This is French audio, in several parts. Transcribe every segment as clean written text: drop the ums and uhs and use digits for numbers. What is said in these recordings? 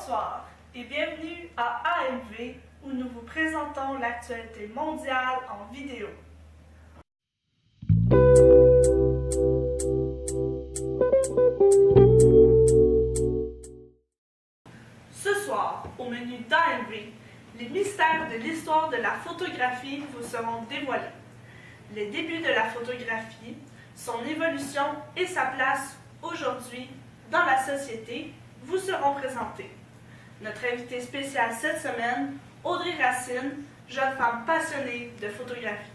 Bonsoir et bienvenue à AMV où nous vous présentons l'actualité mondiale en vidéo. Ce soir, au menu d'AMV, les mystères de l'histoire de la photographie vous seront dévoilés. Les débuts de la photographie, son évolution et sa place aujourd'hui dans la société vous seront présentés. Notre invitée spéciale cette semaine, Audrey Racine, jeune femme passionnée de photographie.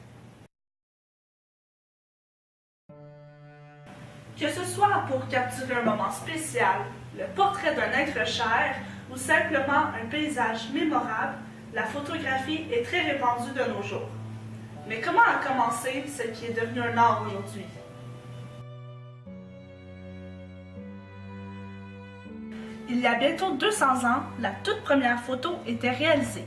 Que ce soit pour capturer un moment spécial, le portrait d'un être cher ou simplement un paysage mémorable, la photographie est très répandue de nos jours. Mais comment a commencé ce qui est devenu un art aujourd'hui? Il y a bientôt 200 ans, la toute première photo était réalisée.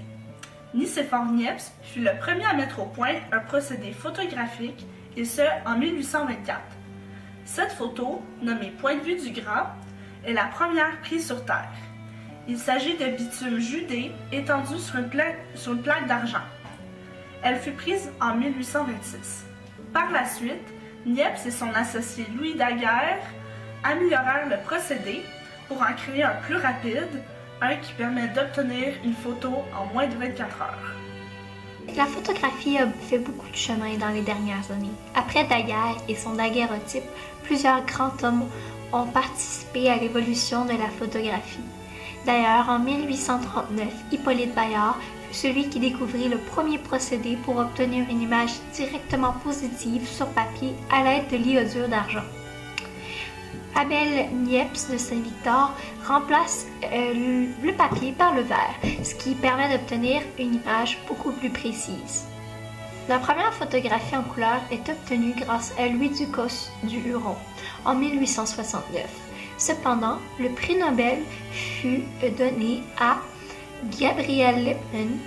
Nicéphore Niepce fut le premier à mettre au point un procédé photographique, et ce en 1824. Cette photo, nommée Point de vue du Grand, est la première prise sur Terre. Il s'agit de bitume judé étendu sur une plaque d'argent. Elle fut prise en 1826. Par la suite, Niepce et son associé Louis Daguerre améliorèrent le procédé pour en créer un plus rapide, un qui permet d'obtenir une photo en moins de 24 heures. La photographie a fait beaucoup de chemin dans les dernières années. Après Daguerre et son daguerréotype, plusieurs grands hommes ont participé à l'évolution de la photographie. D'ailleurs, en 1839, Hippolyte Bayard fut celui qui découvrit le premier procédé pour obtenir une image directement positive sur papier à l'aide de l'iodure d'argent. Abel Niepce de Saint-Victor remplace le papier par le verre, ce qui permet d'obtenir une image beaucoup plus précise. La première photographie en couleur est obtenue grâce à Louis Ducos du Huron en 1869. Cependant, le prix Nobel fut donné à Gabriel Lippmann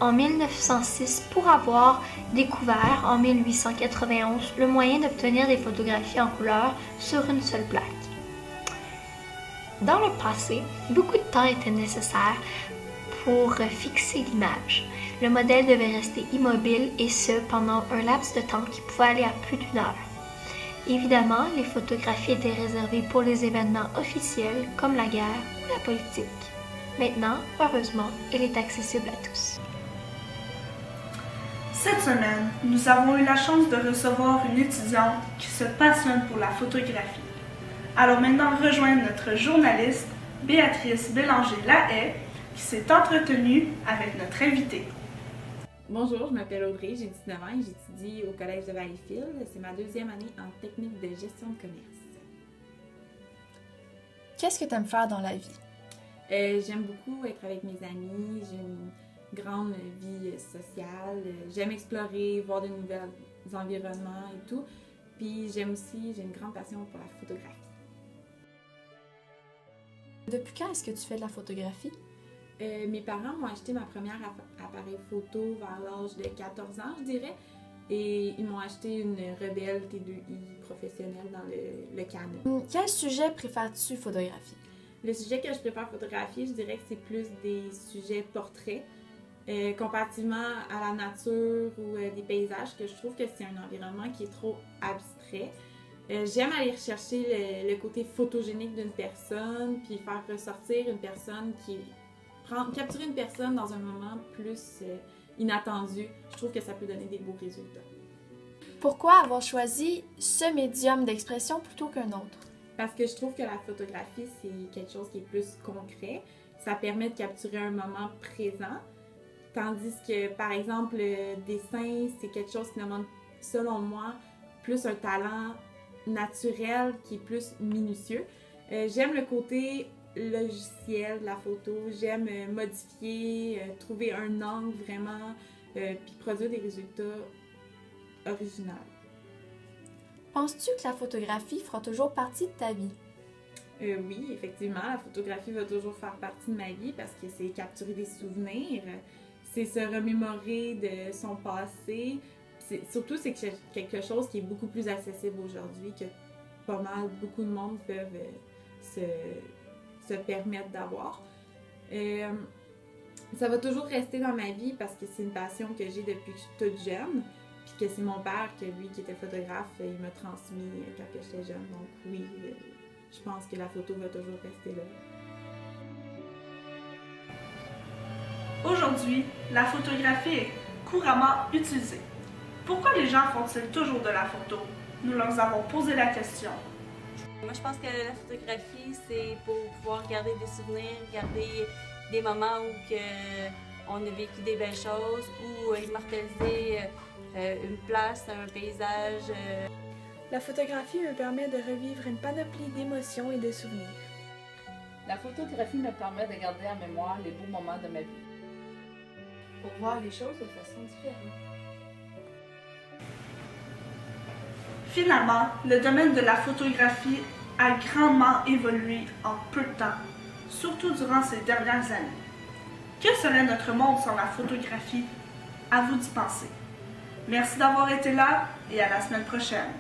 en 1906 pour avoir découvert en 1891 le moyen d'obtenir des photographies en couleur sur une seule plaque. Dans le passé, beaucoup de temps était nécessaire pour fixer l'image. Le modèle devait rester immobile et ce pendant un laps de temps qui pouvait aller à plus d'une heure. Évidemment, les photographies étaient réservées pour les événements officiels comme la guerre ou la politique. Maintenant, heureusement, elle est accessible à tous. Cette semaine, nous avons eu la chance de recevoir une étudiante qui se passionne pour la photographie. Alors maintenant, rejoindre notre journaliste Béatrice Bélanger-Lahaye qui s'est entretenue avec notre invitée. Bonjour, je m'appelle Audrey, j'ai 19 ans et j'étudie au Collège de Valleyfield. C'est ma deuxième année en technique de gestion de commerce. Qu'est-ce que tu aimes faire dans la vie? J'aime beaucoup être avec mes amis, j'ai une grande vie sociale, j'aime explorer, voir de nouveaux environnements et tout. Puis j'ai une grande passion pour la photographie. Depuis quand est-ce que tu fais de la photographie? Mes parents m'ont acheté ma première appareil photo vers l'âge de 14 ans, je dirais. Et ils m'ont acheté une Rebelle T2i professionnelle dans le Canon. Quel sujet préfères-tu photographier? Le sujet que je préfère photographier, je dirais que c'est plus des sujets portraits. Comparativement à la nature ou des paysages, que je trouve que c'est un environnement qui est trop abstrait. J'aime aller rechercher le côté photogénique d'une personne, puis faire ressortir une personne capturer une personne dans un moment plus inattendu. Je trouve que ça peut donner des beaux résultats. Pourquoi avoir choisi ce médium d'expression plutôt qu'un autre? Parce que je trouve que la photographie, c'est quelque chose qui est plus concret. Ça permet de capturer un moment présent. Tandis que, par exemple, le dessin, c'est quelque chose qui demande, selon moi, plus un talent naturel qui est plus minutieux. J'aime le côté logiciel de la photo. J'aime modifier, trouver un angle vraiment, puis produire des résultats originaux. Penses-tu que la photographie fera toujours partie de ta vie? Oui, effectivement, la photographie va toujours faire partie de ma vie parce que c'est capturer des souvenirs, c'est se remémorer de son passé. Surtout, c'est quelque chose qui est beaucoup plus accessible aujourd'hui que beaucoup de monde peuvent se permettre d'avoir. Ça va toujours rester dans ma vie parce que c'est une passion que j'ai depuis que je suis toute jeune. Puis que c'est mon père, que lui qui était photographe, il m'a transmis quand j'étais jeune. Donc oui, je pense que la photo va toujours rester là. Aujourd'hui, la photographie est couramment utilisée. Pourquoi les gens font-ils toujours de la photo? Nous leur avons posé la question. Moi, je pense que la photographie, c'est pour pouvoir garder des souvenirs, garder des moments où on a vécu des belles choses, ou immortaliser une place, un paysage. La photographie me permet de revivre une panoplie d'émotions et de souvenirs. La photographie me permet de garder en mémoire les beaux moments de ma vie. Pour voir les choses de façon différente. Finalement, le domaine de la photographie a grandement évolué en peu de temps, surtout durant ces dernières années. Que serait notre monde sans la photographie? À vous d'y penser. Merci d'avoir été là et à la semaine prochaine.